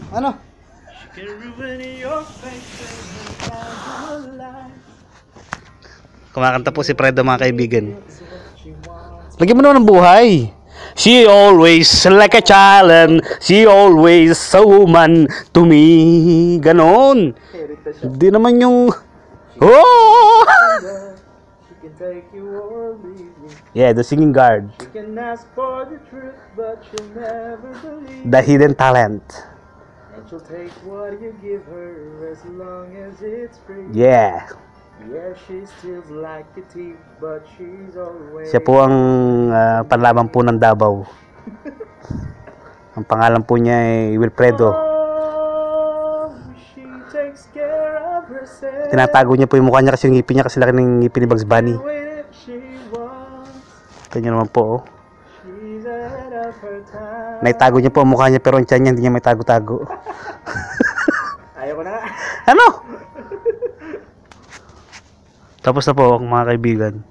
Ano? Kumakanta po si Fredo, mga kaibigan. Lagyan mo naman ng buhay. She always like a child and she always a woman to me. Ganon. Hindi naman yung... Oh! Yeah, the singing guard. The hidden talent. She'll take what you give her as long as it's free. Yeah. Yeah, she steals like a thief, but she's always... Siya po ang panlaban po ng Davao. Ang pangalan po niya ay Wilfredo. She takes care of herself. Tinatago niya po yung mukha niya kasi yung ngipin niya kasi laki ng ngipin ni Bugs Bunny. Ito niyo naman po, oh. Naitago niya po ang mukha niya pero ang tiyan niya hindi niya may tago-tago. Ayaw ko na. Ano? Tapos na po mga kaibigan.